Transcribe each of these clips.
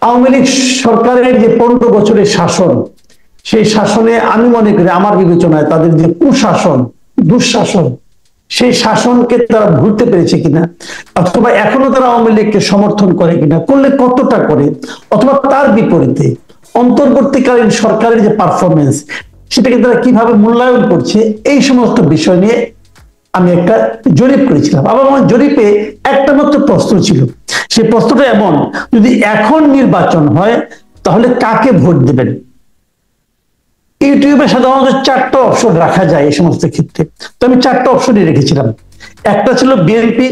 আওয়ামী লীগ সরকারের যে 15 বছরের শাসন, সেই শাসনে আমি মনে করি, আমার বিবেচনায় তাদের যে কুশাসন, দুঃশাসন, সেই শাসনকে তারা ভুলতে পেরেছে কিনা, অথবা এখনো তারা আওয়ামী লীগকে সমর্থন করে কিনা, করলে কতটা করে, অথবা তার বিপরীতে অন্তর্বর্তীকালীন সরকারের যে পারফরমেন্স, সেটাকে তারা কিভাবে মূল্যায়ন করছে, এই সমস্ত বিষয় নিয়ে আমি একটা জরিপ করেছিলাম। আবার আমার জরিপে একটা মাত্র প্রশ্ন ছিল। সেই প্রশ্নটা এমন, যদি এখন নির্বাচন হয় তাহলে কাকে ভোট দেবেন। ইউটিউবে সাধারণত 4টা অপশন রাখা যায় এই সমস্ত ক্ষেত্রে, তো আমি 4টা অপশনই রেখেছিলাম। একটা ছিল বিএনপি,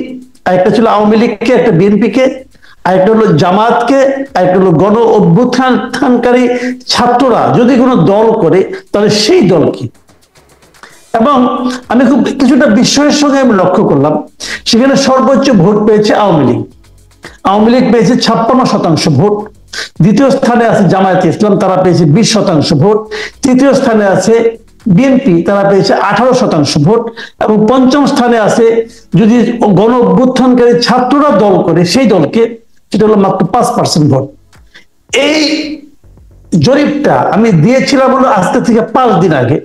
আরেকটা ছিল আওয়ামী লীগকে, একটা বিএনপিকে, আরেকটা হলো জামাতকে, আরেকটা হলো গণ অভ্যুত্থানকারী ছাত্ররা যদি কোনো দল করে তাহলে সেই দল কি। এবং আমি খুব কিছুটা বিস্ময়ের সঙ্গে আমি লক্ষ্য করলাম, সেখানে সর্বোচ্চ ভোট পেয়েছে আওয়ামী লীগ। আওয়ামী লীগ পেয়েছে 56% ভোট। দ্বিতীয় স্থানে আছে জামায়াতে ইসলাম, তারা পেয়েছে 20% ভোট। তৃতীয় স্থানে আছে বিএনপি, তারা পেয়েছে 18% ভোট। এবং পঞ্চম স্থানে আছে, যদি গণ অভ্যুত্থানকারী ছাত্ররা দল করে সেই দলকে, সেটা হলো মাত্র 5% ভোট। এই জরিপটা আমি দিয়েছিলাম হলো আজকে থেকে 5 দিন আগে।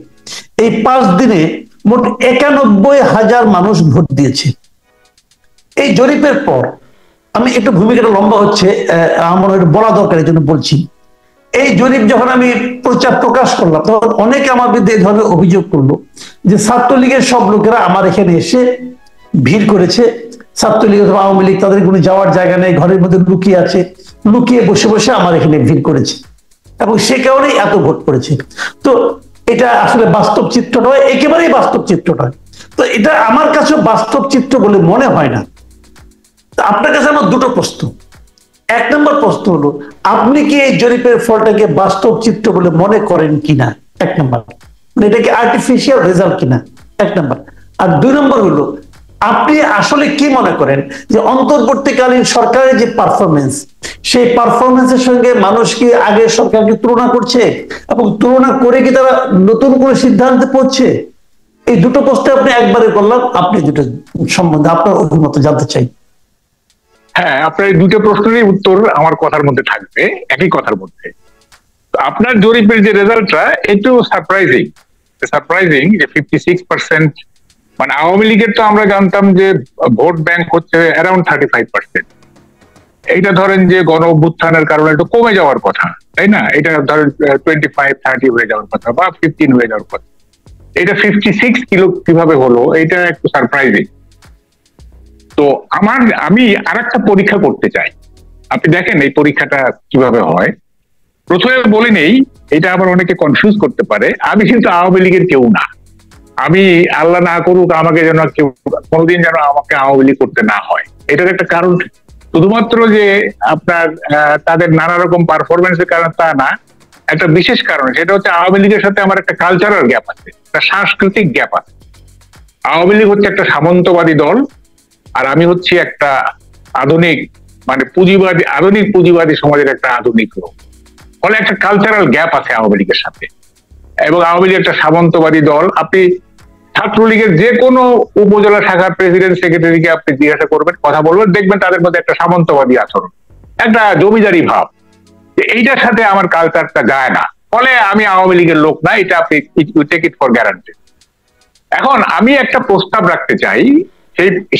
এই 5 দিনে মোট 91,000 মানুষ ভোট দিয়েছে। এই জরিপের পর আমি একটু ভূমিকাটা লম্বা হচ্ছে, আমার একটু বলা দরকার, এই জন্য বলছি। এই জরিপ যখন আমি প্রকাশ করলাম, তখন অনেকে আমার বিরুদ্ধে এই ধরনের অভিযোগ করলো যে ছাত্রলীগের সব লোকেরা আমার এখানে এসে ভিড় করেছে, ছাত্রলীগ অথবা আওয়ামী লীগ তাদের কোনো যাওয়ার জায়গা নেই, ঘরের মধ্যে লুকিয়ে আছে, লুকিয়ে বসে বসে আমার এখানে ভিড় করেছে, এবং সে কারণেই এত ভোট পড়েছে। তো এটা আসলে বাস্তব চিত্র নয়, একেবারেই বাস্তব চিত্র নয়। তো এটা আমার কাছে বাস্তব চিত্র বলে মনে হয় না। আপনার কাছে আমার দুটো প্রশ্ন। 1 নম্বর প্রশ্ন হলো, আপনি কি এই জরিপের ফলটাকে বাস্তব চিত্র বলে মনে করেন কিনা? 1 নম্বর, এটা কি আর্টিফিশিয়াল রেজাল্ট কিনা? 1 নম্বর। আর 2 নম্বর হলো, আপনি আসলে কি মনে করেন যে অন্তর্বর্তীকালীন সরকারের যে পারফরমেন্স, সেই পারফরমেন্সের সঙ্গে মানুষ কি আগের সরকারকে তুলনা করছে, এবং তুলনা করে কি তারা নতুন করে সিদ্ধান্তে পড়ছে? এই দুটো প্রশ্ন আপনি একবারে করলাম, আপনি দুটো সম্বন্ধে আপনার অভিমত জানতে চাই। হ্যাঁ, আপনার এই দুটো প্রশ্নেরই উত্তর আমার কথার মধ্যে থাকবে, একই কথার মধ্যে। আপনার জরিপের যে রেজাল্টটা একটু সারপ্রাইজিং যে 56%, মানে আওয়ামী লীগের তো আমরা জানতাম যে ভোট ব্যাংক হচ্ছে অ্যারাউন্ড 35%। এইটা ধরেন যে গণ অভ্যুত্থানের কারণে একটু কমে যাওয়ার কথা, তাই না? এটা ধরেন 25-30 হয়ে যাওয়ার কথা, বা 15 হয়ে যাওয়ার কথা। এটা 56 কিভাবে হলো, এটা একটু সারপ্রাইজিং। তো আমি আরেকটা পরীক্ষা করতে চাই। আপনি দেখেন এই পরীক্ষাটা কিভাবে হয়। প্রথমে বলে নেই, এটা আবার অনেকে কনফিউজ করতে পারে, আমি কিন্তু আওয়ামী লীগের কেউ না। আমি, আল্লাহ না করুক, আমাকে যেন কেউ কোনোদিন যেন আমাকে আওয়ামী লীগ করতে না হয়। এটার একটা কারণ শুধুমাত্র যে আপনার তাদের নানা রকম পারফরমেন্সের কারণে তা না, একটা বিশেষ কারণ, সেটা হচ্ছে আওয়ামী লীগের সাথে আমার একটা কালচারাল গ্যাপ আছে, একটা সাংস্কৃতিক গ্যাপ আছে। আওয়ামী লীগ হচ্ছে একটা সামন্তবাদী দল, আর আমি হচ্ছি একটা আধুনিক, মানে আধুনিক পুঁজিবাদী সমাজের একটা আধুনিক লোক। ফলে একটা কালচারাল গ্যাপ আছে আওয়ামী লীগের সাথে। এবং আওয়ামী লীগ একটা সামন্তবাদী দল। আপনি ছাত্রলীগের যে কোনো উপজেলা শাখার প্রেসিডেন্ট সেক্রেটারিকে আপনি জিজ্ঞাসা করবেন, কথা বলবেন, দেখবেন তাদের মধ্যে একটা সামন্তবাদী আচরণ, একটা জমিদারি ভাব। এইটার সাথে আমার কালচারটা যায় না, ফলে আমি আওয়ামী লীগের লোক না, এটা আপনি টেক ইট ফর গ্যারান্টেড। এখন আমি একটা প্রস্তাব রাখতে চাই,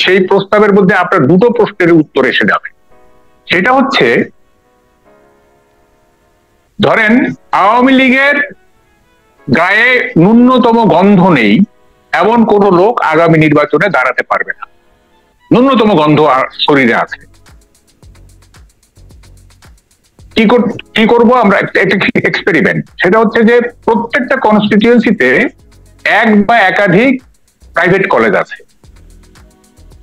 সেই প্রস্তাবের মধ্যে আপনার দুটো প্রশ্নের উত্তর এসে যাবে। সেটা হচ্ছে, ধরেন আওয়ামী লীগের গায়ে ন্যূনতম গন্ধ নেই এমন কোন লোক আগামী নির্বাচনে দাঁড়াতে পারবে না। ন্যূনতম গন্ধ শরীরে আছে। কি করব আমরা? একটা এক্সপেরিমেন্ট। সেটা হচ্ছে যে প্রত্যেকটা কনস্টিটিউয়েন্সিতে এক বা একাধিক প্রাইভেট কলেজ আছে।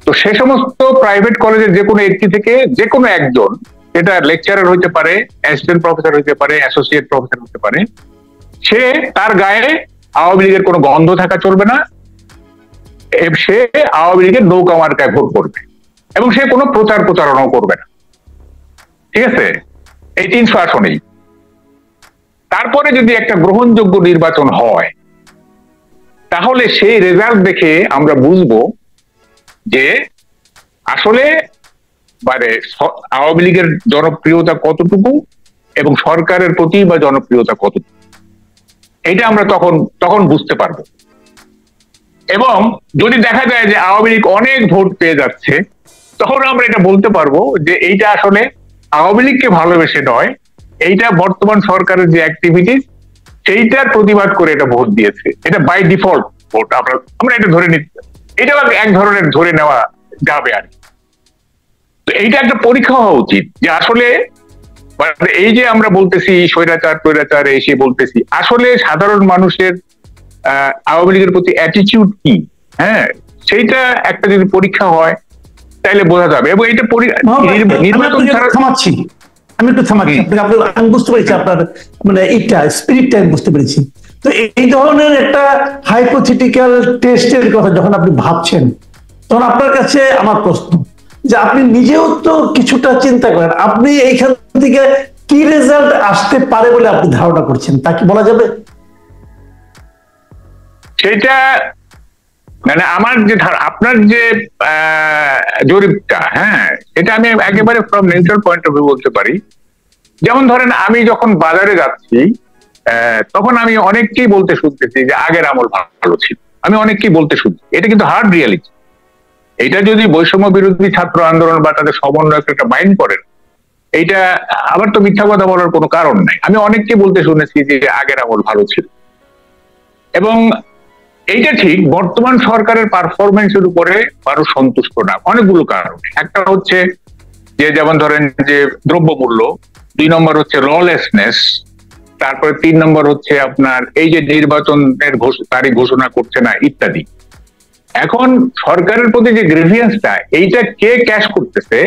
তো সে সমস্ত প্রাইভেট কলেজের যে কোনো একটি থেকে যে কোনো একজন, এটা লেকচারার হইতে পারে, অ্যাসিস্ট্যান্ট প্রফেসর হইতে পারে, অ্যাসোসিয়েট প্রফেসর হতে পারে, সে তার গায়ে আওয়ামী লীগের কোনো গন্ধ থাকা চলবে না। সে আওয়ামী লীগের নৌকা মার্কায় ভোট করবে, এবং সে কোনো প্রচারণাও করবে না। ঠিক আছে? এই 300 আসনেই। তারপরে যদি একটা গ্রহণযোগ্য নির্বাচন হয়, তাহলে সেই রেজাল্ট দেখে আমরা বুঝবো যে আসলে মানে আওয়ামী লীগের জনপ্রিয়তা কতটুকু এবং সরকারের প্রতি বা জনপ্রিয়তা কতটুকু, এটা আমরা তখন তখন বুঝতে পারবো। এবং যদি দেখা যায় যে আওয়ামী লীগ অনেক ভোট পেয়ে যাচ্ছে, তখন আমরা এটা বলতে পারবো যে এইটা আসলে আওয়ামী লীগকে ভালোবেসে নয়, এইটা বর্তমান সরকারের যে অ্যাক্টিভিটিস সেইটার প্রতিবাদ করে এটা ভোট দিয়েছে, এটা বাই ডিফল্ট ভোট। আমরা এটা ধরে নিতে, এটাও এক ধরনের ধরে নেওয়া যাবে আর কি। তো এইটা একটা পরীক্ষা হওয়া উচিত যে আসলে এই যে আমরা বলতেছি স্বৈরাচার এসে বলতেছি, আসলে সাধারণ মানুষের আওয়ামী লীগের প্রতি অ্যাটিটিউড কি, হ্যাঁ, সেইটা একটা যদি পরীক্ষা হয় তাইলে বোঝা যাবে। এবং এটা নির্বাচন ছাড়া থামাচ্ছি, আমি একটু থামাচ্ছি, আমি বুঝতে পেরেছি আপনার মানে এইটা স্পিরিটটা আমি বুঝতে পেরেছি। তো এই ধরনের একটা হাইপোথেটিক্যাল টেস্টের কথা যখন আপনি ভাবছেন, তখন আপনার কাছে আমার প্রশ্ন যে আপনি নিজেও তো কিছুটা চিন্তা করেন, আপনি এইখান থেকে কি রেজাল্ট আসতে পারে বলে আপনি ধারণা করছেন, তা কি বলা যাবে? সেটা মানে আমার যে আপনার যে জরিপটা, হ্যাঁ, এটা আমি একেবারে from neutral point of view বলতে পারি। যেমন ধরেন আমি যখন বাজারে যাচ্ছি তখন আমি অনেককেই বলতে শুনতেছি যে আগের আমল ভালো ছিল, আমি অনেককেই বলতে শুনছি, এটা কিন্তু হার্ড রিয়ালিটি। এটা যদি বৈষম্য বিরোধী ছাত্র আন্দোলন বা তাদের সমন্বয়ক একটা মাইন্ড করেন, এইটা আবার তো মিথ্যা কথা বলার কোনো কারণ নাই। আমি অনেককে বলতে শুনেছি যে আগের আমল ভালো ছিল। এবং এইটা ঠিক, বর্তমান সরকারের পারফরমেন্সের উপরে মানুষ সন্তুষ্ট না অনেকগুলো কারণ। একটা হচ্ছে যে যেমন ধরেন যে দ্রব্যমূল্য, 2 নম্বর হচ্ছে ললেসনেস, তারপরে 3 নম্বর হচ্ছে আপনার এই যে নির্বাচনের তারিখ ঘোষণা করছে না ইত্যাদি। এখন সরকারের প্রতি যে গ্রিভিয়েন্সটা, এইটা কে ক্যাশ করতেছে,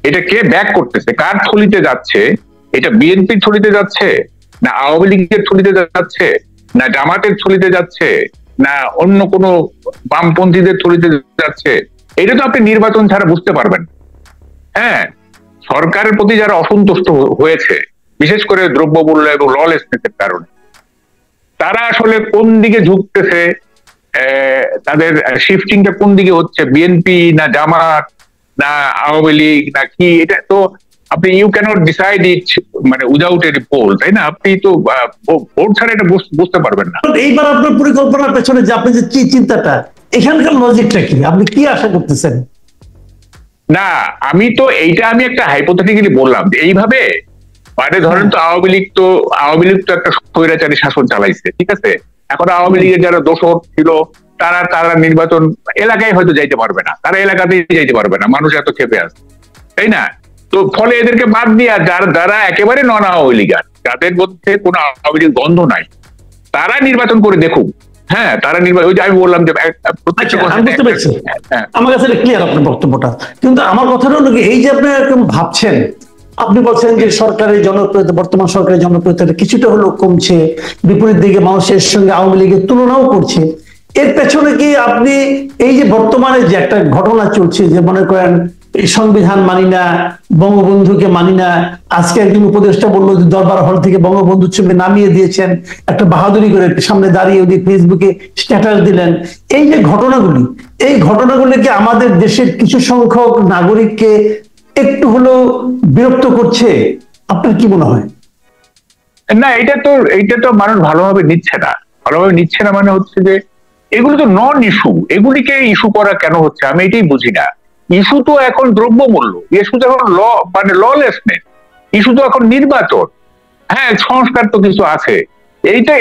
এটা কে ব্যাক করতেছে, কার থলিতে যাচ্ছে? এটা বিএনপির থলিতে যাচ্ছে, না আওয়ামী লীগের থলিতে যাচ্ছে, না জামাতের থলিতে যাচ্ছে, না অন্য কোনো বামপন্থীদের থলিতে যাচ্ছে? এটা তো আপনি নির্বাচন ছাড়া বুঝতে পারবেন। হ্যাঁ, সরকারের প্রতি যারা অসন্তুষ্ট হয়েছে বিশেষ করে দ্রব্যমূল্য এবং ললেসনেসের কারণে, তারা আসলে কোন দিকে ঝুঁকতেছে, তাদের শিফটিংটা কোন দিকে হচ্ছে, বিএনপি না জামাত না আওয়ামী লীগ না কি, এটা তো আপনি ইউ ক্যানট ডিসাইড ইট মানে উইদাউট এনি পোল, তাই না? আপনি তো ভোট ছাড়া এটা বুঝতে পারবেন না। এইবার আপনার পরিকল্পনার পেছনে যে আপনি যে কি চিন্তাটা, এখানকার লজিকটা কি, আপনি কি আশা করতেছেন? না, আমি তো এইটা আমি একটা হাইপোথেটিক্যালি বললাম যে এইভাবে মানে ধরেন তো আওয়ামী লীগ তো একটা স্বৈরাচারী শাসন চালাইছে, ঠিক আছে? এখন আওয়ামী লীগের যারা দোষর ছিল তারা নির্বাচন এলাকায় হয়তো যাইতে পারবে না, তারা এলাকাতেই যাইতে পারবে না, মানুষ এত ক্ষেপে আছে, তাই না? তো ফলে এদেরকে বাদ দিয়া যারা একেবারে নন আওয়ামী লীগার, যাদের মধ্যে কোনো আওয়ামী লীগ গন্ধ নাই, তারা নির্বাচন করে দেখুক। হ্যাঁ, তারা নির্বাচন, ওই যে আমি বললাম যে আমার কাছে ক্লিয়ার আপনার বক্তব্যটা, কিন্তু আমার কথাটা হলো কি, এই যে আপনি এরকম ভাবছেন, আপনি বলছেন যে সরকারের জনপ্রিয়তা, বর্তমান সরকারের জনপ্রিয়তা কিছুটা হলেও কমছে, বিপরীত দিকে মানুষের সঙ্গে আওয়ামী লীগের তুলনাও করছে, এর পেছনে কি আপনি এই যে বর্তমানে যে একটা ঘটনা চলছে, যে মনে করেন এই সংবিধান মানি না, বঙ্গবন্ধুকে মানি না, আজকে একজন উপদেষ্টা বললো যে দরবার হল থেকে বঙ্গবন্ধুর ছবি নামিয়ে দিয়েছেন, একটা বাহাদুরি করে সামনে দাঁড়িয়ে উনি ফেসবুকে স্ট্যাটাস দিলেন, এই যে ঘটনাগুলি, এই ঘটনাগুলি কি আমাদের দেশের কিছু সংখ্যক নাগরিককে একটু হলেও বিরক্ত করছে? আপনার কি মনে হয়? না, এইটা তো মানুষ ভালোভাবে নিচ্ছে না। মানে হচ্ছে যে এগুলো তো নন ইস্যু, এগুলিকে ইস্যু করা কেন হচ্ছে আমি এটাই বুঝি না। ইস্যু তো এখন দ্রব্যমূল্য, ইস্যু তো এখন মানে ললেসনেস, ইস্যু তো এখন নির্বাচন, হ্যাঁ সংস্কার তো কিছু আছে,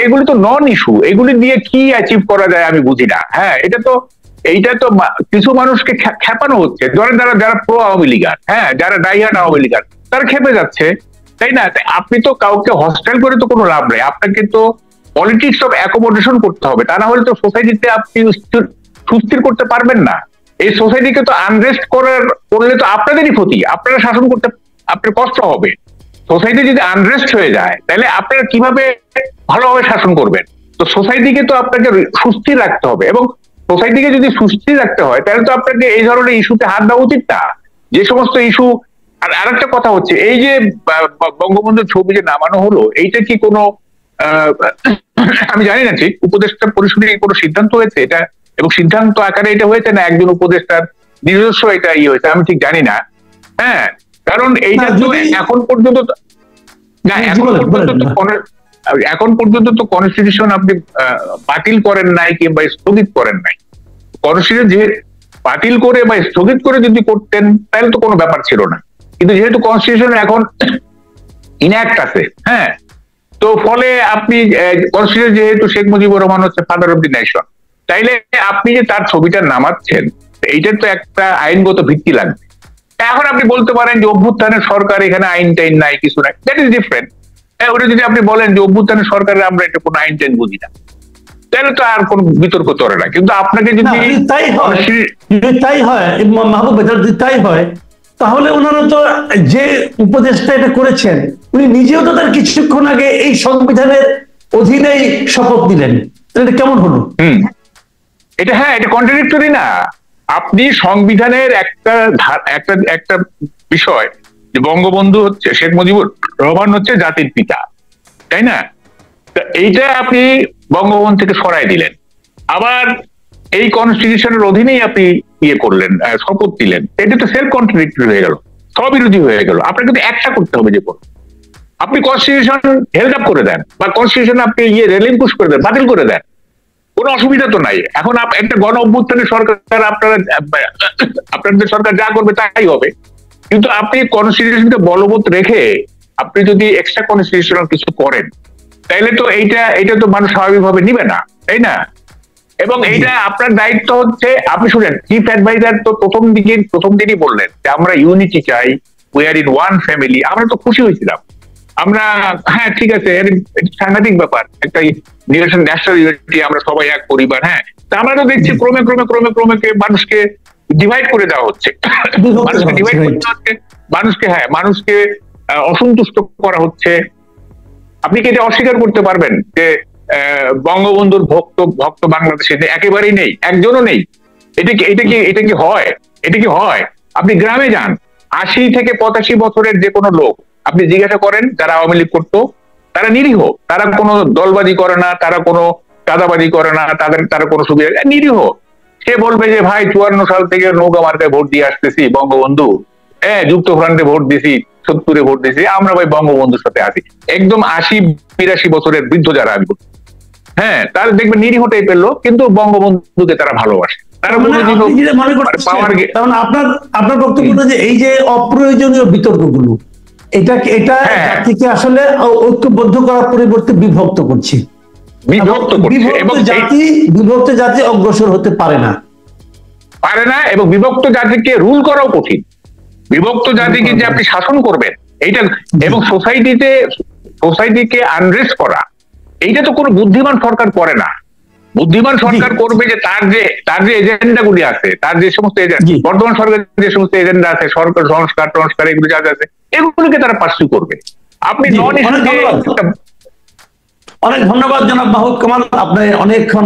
এগুলি তো নন ইস্যু। এগুলি দিয়ে কি অ্যাচিভ করা যায় আমি বুঝি না। হ্যাঁ, এইটা তো কিছু মানুষকে খেপানো হচ্ছে, ধরেন যারা প্রো আওয়ামী লীগার, হ্যাঁ, যারা ডাইহার্ড আওয়ামী লীগার, তারা খেপে যাচ্ছে, তাই না? আপনি তো কাউকে হস্টাইল করে তো কোনো লাভ নেই, আপনাকে তো পলিটিক্স অফ অ্যাকোমোডেশন করতে হবে, তা না হলে তো সোসাইটিতে আপনি সুস্থির করতে পারবেন না। এই সোসাইটিকে তো আনরেস্ট করলে তো আপনাদেরই ক্ষতি, আপনারা শাসন করতে আপনার কষ্ট হবে। সোসাইটি যদি আনরেস্ট হয়ে যায় তাহলে আপনারা কিভাবে ভালোভাবে শাসন করবেন? তো সোসাইটিকে তো আপনাকে সুস্থির রাখতে হবে, এবং সোসাইটিকে যদি সুস্থির রাখতে হয় তাহলে তো আপনাকে এই ধরনের ইস্যুতে হাত দেওয়া উচিত না। যে সমস্ত ইস্যু, আর আরেকটা কথা হচ্ছে এই যে বঙ্গবন্ধুর ছবি যে নামানো হলো, এইটা কি কোনো আমি জানি না ঠিক উপদেষ্টা পরিষদে কোনো সিদ্ধান্ত হয়েছে এটা, এবং সিদ্ধান্ত আকারে এটা হয়েছে না একজন উপদেষ্টার নিজস্ব এটা হয়েছে, আমি ঠিক জানি না। হ্যাঁ, কারণ এইটা তো এখন পর্যন্ত না, এখন পর্যন্ত তো কনস্টিটিউশন আপনি বাতিল করেন নাই কিংবা স্থগিত করেন নাই। কনস্টিটিউশন যে বাতিল করে বা স্থগিত করে যদি করতেন তাহলে তো কোনো ব্যাপার ছিল না, কিন্তু যেহেতু কনস্টিটিউশন এখন ইনঅ্যাক্ট আছে, হ্যাঁ, তো ফলে আপনি কনস্টিটিউশন যেহেতু শেখ মুজিবুর রহমান হচ্ছে ফাদার অফ দি নেশন, তাইলে আপনি যে তার ছবিটা নামাচ্ছেন এইটার তো একটা আইনগত ভিত্তি লাগবে। এখন আপনি বলতে পারেন যে অভ্যুত্থানের সরকার, এখানে আইন টাইন নাই, কিছু নাই, দ্যাট ইজ ডিফারেন্ট। ওটা যদি আপনি বলেন যে অভ্যুত্থানের সরকারের আমরা এটা কোনো আইন টাইন বুঝি না, তাহলে তো আর কোনো বিতর্ক চলে না। কিন্তু আপনাকে যদি তাই হয় মাহবুব ভাই, যদি তাই হয় তাহলে ওনারা তো যে উপদেশটা এটা করেছেন উনি নিজেও তো তার কিছুক্ষণ আগে এই সংবিধানের অধীনেই শপথ নিলেন, এটা কেমন হলো? এটা হ্যাঁ, এটা কন্ট্রাডিক্টরি না। আপনি সংবিধানের একটা বিষয় যে বঙ্গবন্ধু হচ্ছে, শেখ মুজিবুর রহমান হচ্ছে জাতির পিতা, তাই না? এইটা আপনি বঙ্গভবন থেকে সরাই দিলেন, আবার এই কনস্টিটিউশনের অধীনেই আপনি ইয়ে করলেন, শপথ দিলেন। এটা তো সেলফ কন্ট্রাডিক্টরি হয়ে গেল, স্ববিরোধী হয়ে গেল। আপনার কিন্তু একটা করতে হবে, যে আপনি কনস্টিটিউশন হেল্ড আপ করে দেন বা কনস্টিটিউশন আপনি রেলিংপুশ করে দেন, বাতিল করে দেন, কোনো অসুবিধা তো নাই। এখন একটা গণ অভ্যুত্থানের সরকার, আপনাদের সরকার যা করবে তাই হবে, কিন্তু আপনি কনস্টিটিউশনকে বলবৎ রেখে আপনি যদি এক্সট্রা কনস্টিটিউশনাল কিছু করেন তাইলে তো এইটা তো মানুষ স্বাভাবিকভাবে নিবে না, তাই না? এবং এইটা আপনার দায়িত্ব হচ্ছে, আপনি শুনেন চিফ অ্যাডভাইজার তো প্রথম দিনই বললেন যে আমরা ইউনিটি চাই, we are in one family. আমরা তো খুশি হয়েছিলাম, আমরা হ্যাঁ ঠিক আছে, সাংঘাতিক ব্যাপার, একটা ন্যাশনাল ইউনিটি, আমরা সবাই এক পরিবার। হ্যাঁ, তা আমরা তো দেখছি ক্রমে ক্রমে ক্রমে ক্রমে মানুষকে ডিভাইড করে দেওয়া হচ্ছে, মানুষকে ডিভাইড করতে হচ্ছে, মানুষকে অসন্তুষ্ট করা হচ্ছে। আপনি কি এটা অস্বীকার করতে পারবেন যে বঙ্গবন্ধুর ভক্ত বাংলাদেশে একেবারেই নেই, একজনও নেই? এটা কি হয়? আপনি গ্রামে যান, 80 থেকে 85 বছরের যে কোনো লোক আপনি জিজ্ঞাসা করেন যারা আওয়ামী লীগ করতো, তারা নিরীহ, তারা কোনো দলবাজি করে না, তারা কোনো চাঁদাবাজি করে না, তারা কোনো সুবিধা, নিরীহ। সে বলবে যে ভাই 54 সাল থেকে নৌকা মার্কায় ভোট দিয়ে আসতেছি, বঙ্গবন্ধু, যুক্তফ্রন্টে ভোট দিছি, 70-এ ভোট দিছি, আমরা ভাই বঙ্গবন্ধুর সাথে আছি। একদম 80-82 বছরের বৃদ্ধ যারা, আমি হ্যাঁ, তারা দেখবেন নিরীহ টাইপের লোক, কিন্তু বঙ্গবন্ধুকে তারা ভালোবাসে। তারা আপনার বক্তব্য যে এই যে অপ্রয়োজনীয় বিতর্কগুলো, এটা জাতিকে আসলে ঐক্যবদ্ধ করার পরিবর্তে বিভক্ত করছে, বিভক্ত জাতি অগ্রসর হতে পারে না, এবং বিভক্ত জাতিকে রুল করাও কঠিন। বিভক্ত জাতিকে যে আপনি শাসন করবেন এইটা, এবং সোসাইটিকে আনরেস্ট করা, এইটা তো কোনো বুদ্ধিমান সরকার করে না। বুদ্ধিমান সরকার করবে যে তার যে এজেন্ডা গুলি আছে, তার যে সমস্ত বর্তমান সরকারের যে সমস্ত এজেন্ডা আছে, সরকার সংস্কার এগুলো যা আছে, এগুলোকে তারা পার্সু করবে। আপনি অনেক ধন্যবাদ জনাব মাহবুব কামাল, আপনি অনেকক্ষণ